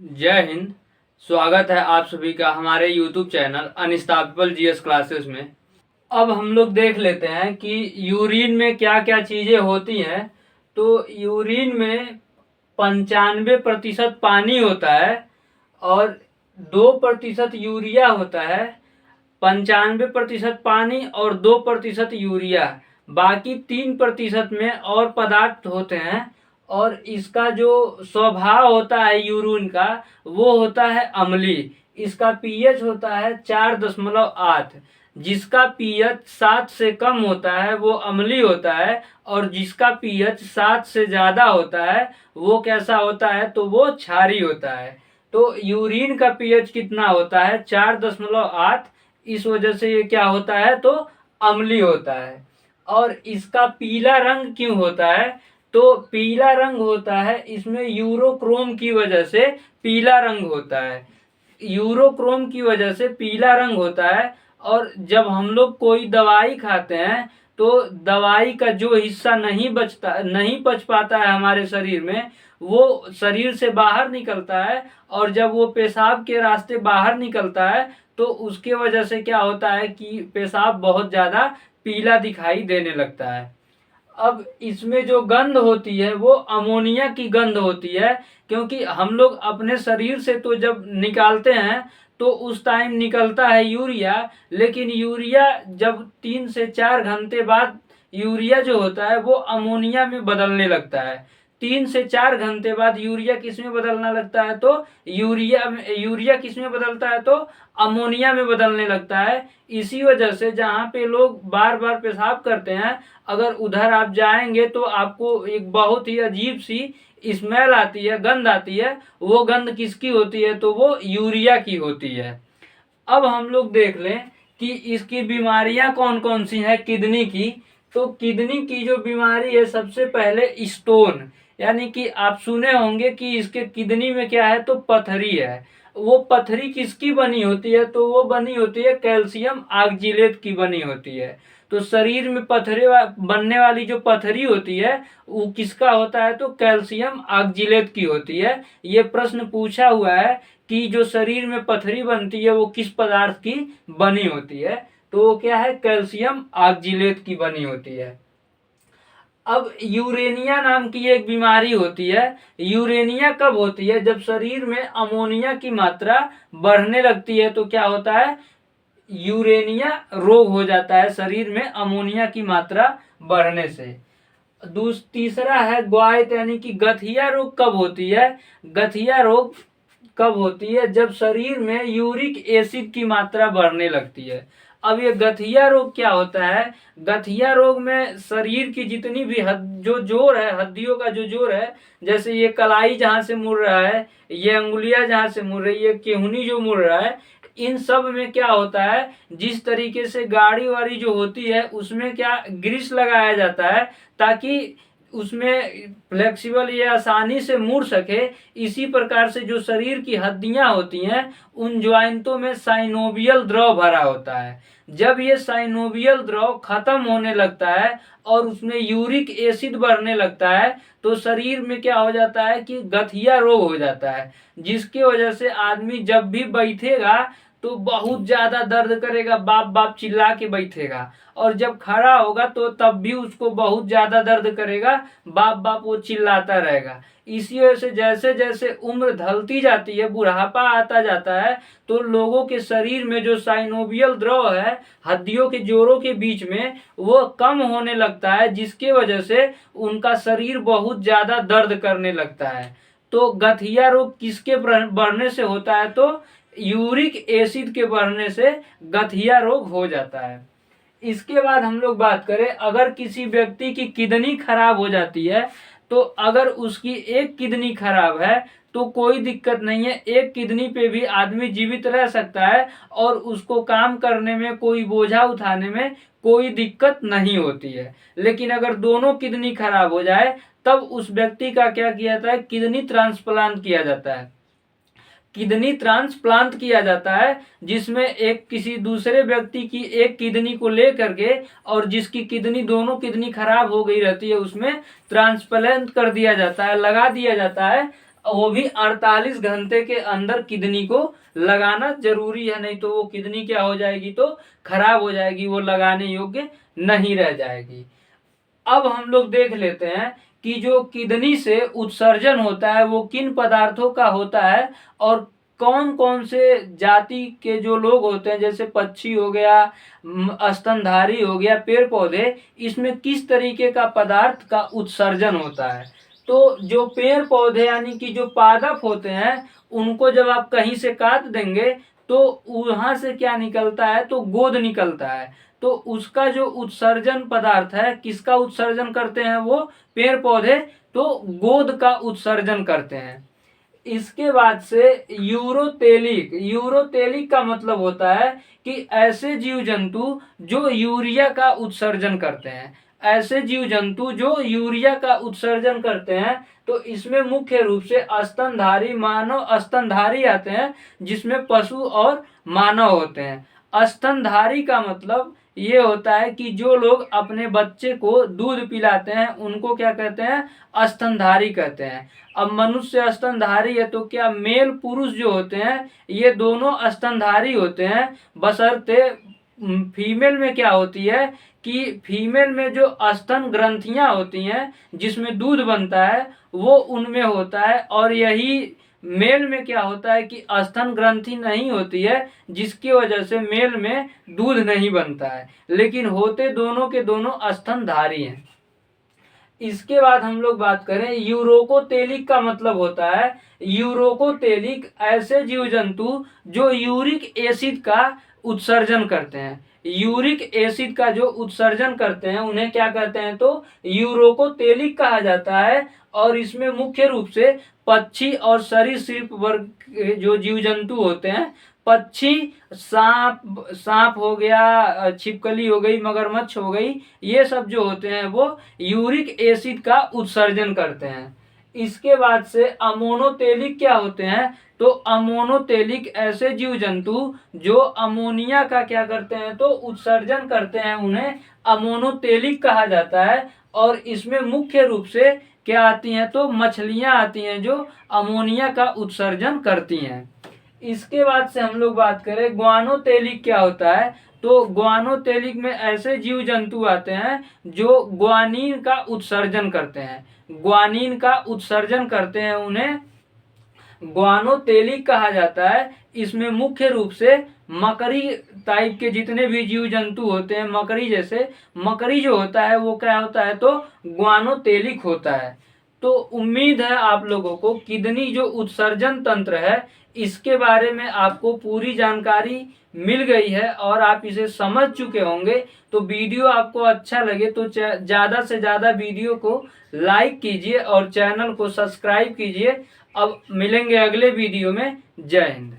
जय हिंद। स्वागत है आप सभी का हमारे YouTube channel unstoppable GS classes में। अब हम लोग देख लेते हैं कि यूरिन में क्या क्या चीज़ें होती हैं। तो यूरिन में 95% पानी होता है और 2% यूरिया होता है। 95% पानी और 2% यूरिया, बाकी 3% में और पदार्थ होते हैं। और इसका जो स्वभाव होता है यूरिन का, वो होता है अम्लीय। इसका पीएच होता है 4.8। जिसका पीएच 7 से कम होता है वो अम्लीय होता है, और जिसका पीएच 7 से ज़्यादा होता है वो कैसा होता है, तो वो क्षारीय होता है। तो यूरिन का पीएच कितना होता है, 4.8। इस वजह से ये क्या होता है, तो अम्लीय होता है। और इसका पीला रंग क्यों होता है, तो पीला रंग होता है इसमें यूरोक्रोम की वजह से पीला रंग होता है। यूरोक्रोम की वजह से पीला रंग होता है। और जब हम लोग कोई दवाई खाते हैं तो दवाई का जो हिस्सा नहीं पच पाता है हमारे शरीर में, वो शरीर से बाहर निकलता है। और जब वो पेशाब के रास्ते बाहर निकलता है तो उसके वजह से क्या होता है कि पेशाब बहुत ज़्यादा पीला दिखाई देने लगता है। अब इसमें जो गंध होती है वो अमोनिया की गंध होती है, क्योंकि हम लोग अपने शरीर से तो जब निकालते हैं तो उस टाइम निकलता है यूरिया। लेकिन यूरिया जब 3 से 4 घंटे बाद यूरिया जो होता है वो अमोनिया में बदलने लगता है। 3 से 4 घंटे बाद यूरिया किस में बदलने लगता है, तो यूरिया किस में बदलता है, तो अमोनिया में बदलने लगता है। इसी वजह से जहाँ पे लोग बार बार पेशाब करते हैं, अगर उधर आप जाएंगे तो आपको एक बहुत ही अजीब सी स्मेल आती है, गंध आती है। वो गंध किसकी होती है, तो वो यूरिया की होती है। अब हम लोग देख लें कि इसकी बीमारियां कौन कौन सी हैं किडनी की। तो किडनी की जो बीमारी है, सबसे पहले स्टोन, यानी कि आप सुने होंगे कि इसके किडनी में क्या है, तो पथरी है। वो पथरी किसकी बनी होती है, तो वो बनी होती है कैल्शियम ऑक्जेलेट की बनी होती है। तो शरीर में बनने वाली जो पथरी होती है वो किसका होता है, तो कैल्शियम ऑक्जेलेट की होती है। ये प्रश्न पूछा हुआ है कि जो शरीर में पथरी बनती है वो किस पदार्थ की बनी होती है, तो वो क्या है, कैल्शियम ऑक्जेलेट की बनी होती है। अब यूरेनिया नाम की एक बीमारी होती है। यूरेनिया कब होती है, जब शरीर में अमोनिया की मात्रा बढ़ने लगती है तो क्या होता है, यूरेनिया रोग हो जाता है शरीर में अमोनिया की मात्रा बढ़ने से। तीसरा है ग्वाइट, यानी कि गठिया रोग कब होती है। गठिया रोग कब होती है, जब शरीर में यूरिक एसिड की मात्रा बढ़ने लगती है। अब ये गठिया रोग क्या होता है, गठिया रोग में शरीर की जितनी भी जो जोड़ है, हड्डियों का जो जोड़ है, जैसे ये कलाई जहाँ से मुड़ रहा है, ये अंगुलियां जहाँ से मुड़ रही है, केहूनी जो मुड़ रहा है, इन सब में क्या होता है, जिस तरीके से गाड़ी वाड़ी जो होती है उसमें क्या ग्रीस लगाया जाता है ताकि उसमें फ्लेक्सिबल ये आसानी से मुड़ सके। इसी प्रकार से जो शरीर की हड्डियां होती हैं उन ज्वाइंटों में साइनोवियल द्रव भरा होता है। जब ये साइनोवियल द्रव खत्म होने लगता है और उसमें यूरिक एसिड बढ़ने लगता है तो शरीर में क्या हो जाता है कि गठिया रोग हो जाता है, जिसकी वजह से आदमी जब भी बैठेगा तो बहुत ज्यादा दर्द करेगा, बाप बाप चिल्ला के बैठेगा। और जब खड़ा होगा तो तब भी उसको बहुत ज्यादा दर्द करेगा, बाप बाप वो चिल्लाता रहेगा। इसी वजह से जैसे जैसे उम्र ढलती जाती है, बुढ़ापा आता जाता है, तो लोगों के शरीर में जो साइनोवियल द्रव है हड्डियों के जोड़ों के बीच में, वो कम होने लगता है, जिसके वजह से उनका शरीर बहुत ज्यादा दर्द करने लगता है। तो गठिया रोग किसके बढ़ने से होता है, तो यूरिक एसिड के बढ़ने से गठिया रोग हो जाता है। इसके बाद हम लोग बात करें, अगर किसी व्यक्ति की किडनी खराब हो जाती है, तो अगर उसकी एक किडनी खराब है तो कोई दिक्कत नहीं है, एक किडनी पे भी आदमी जीवित रह सकता है और उसको काम करने में, कोई बोझा उठाने में कोई दिक्कत नहीं होती है। लेकिन अगर दोनों किडनी खराब हो जाए तब उस व्यक्ति का क्या किया जाता है, किडनी ट्रांसप्लांट किया जाता है। किडनी ट्रांसप्लांट किया जाता है, जिसमें एक किसी दूसरे व्यक्ति की एक किडनी को ले करके, और जिसकी किडनी, दोनों किडनी खराब हो गई रहती है, उसमें ट्रांसप्लांट कर दिया जाता है, लगा दिया जाता है। वो भी 48 घंटे के अंदर किडनी को लगाना जरूरी है, नहीं तो वो किडनी क्या हो जाएगी, तो खराब हो जाएगी, वो लगाने योग्य नहीं रह जाएगी। अब हम लोग देख लेते हैं कि जो किडनी से उत्सर्जन होता है वो किन पदार्थों का होता है और कौन कौन से जाति के जो लोग होते हैं, जैसे पक्षी हो गया, स्तनधारी हो गया, पेड़ पौधे, इसमें किस तरीके का पदार्थ का उत्सर्जन होता है। तो जो पेड़ पौधे यानी कि जो पादप होते हैं, उनको जब आप कहीं से काट देंगे तो वहां से क्या निकलता है, तो गोंद निकलता है। तो उसका जो उत्सर्जन पदार्थ है, किसका उत्सर्जन करते हैं, वो पेड़ पौधे, तो गोंद का उत्सर्जन करते हैं। इसके बाद से यूरोतेलिक, यूरोतेलिक का मतलब होता है कि ऐसे जीव जंतु जो यूरिया का उत्सर्जन करते हैं, ऐसे जीव जंतु जो यूरिया का उत्सर्जन करते हैं। तो इसमें मुख्य रूप से स्तनधारी, मानव स्तनधारी आते हैं, जिसमें पशु और मानव होते हैं। स्तनधारी का मतलब ये होता है कि जो लोग अपने बच्चे को दूध पिलाते हैं उनको क्या कहते हैं, स्तनधारी कहते हैं। अब मनुष्य स्तनधारी है, तो क्या मेल पुरुष जो होते हैं ये दोनों स्तनधारी होते हैं, बशर्ते फीमेल में क्या होती है कि फीमेल में जो स्तन ग्रंथियां होती हैं जिसमें दूध बनता है वो उनमें होता है, और यही मेल में क्या होता है कि स्तन ग्रंथि नहीं होती है, जिसकी वजह से मेल में दूध नहीं बनता है, लेकिन होते दोनों के दोनों स्तनधारी हैं। इसके बाद हम लोग बात करें यूरोकोतेलिक का मतलब होता है, यूरोकोतेलिक ऐसे जीव जंतु जो यूरिक एसिड का उत्सर्जन करते हैं, यूरिक एसिड का जो उत्सर्जन करते हैं उन्हें क्या कहते हैं, तो यूरोकोतेलिक कहा जाता है। और इसमें मुख्य रूप से पक्षी और सरीसृप वर्ग के जो जीव जंतु होते हैं, पक्षी, सांप हो गया, छिपकली हो गई, मगरमच्छ हो गई, ये सब जो होते हैं वो यूरिक एसिड का उत्सर्जन करते हैं। इसके बाद से अमोनोतेलिक क्या होते हैं, तो अमोनोतेलिक ऐसे जीव जंतु जो अमोनिया का क्या करते हैं, तो उत्सर्जन करते हैं, उन्हें अमोनोतेलिक कहा जाता है। और इसमें मुख्य रूप से क्या आती हैं, तो मछलियां आती हैं जो अमोनिया का उत्सर्जन करती हैं। इसके बाद से हम लोग बात करें ग्वानोतेलिक क्या होता है, तो ग्वानोतेलिक में ऐसे जीव जंतु आते हैं जो ग्वानीन का उत्सर्जन करते हैं, ग्वानीन का उत्सर्जन करते हैं, उन्हें ग्वानोतेलिक कहा जाता है। इसमें मुख्य रूप से मकड़ी टाइप के जितने भी जीव जंतु होते हैं, मकड़ी जैसे, मकड़ी जो होता है वो क्या होता है, तो ग्वानोतेलिक होता है। तो उम्मीद है आप लोगों को किडनी जो उत्सर्जन तंत्र है इसके बारे में आपको पूरी जानकारी मिल गई है और आप इसे समझ चुके होंगे। तो वीडियो आपको अच्छा लगे तो ज़्यादा से ज़्यादा वीडियो को लाइक कीजिए और चैनल को सब्सक्राइब कीजिए। अब मिलेंगे अगले वीडियो में। जय हिंद।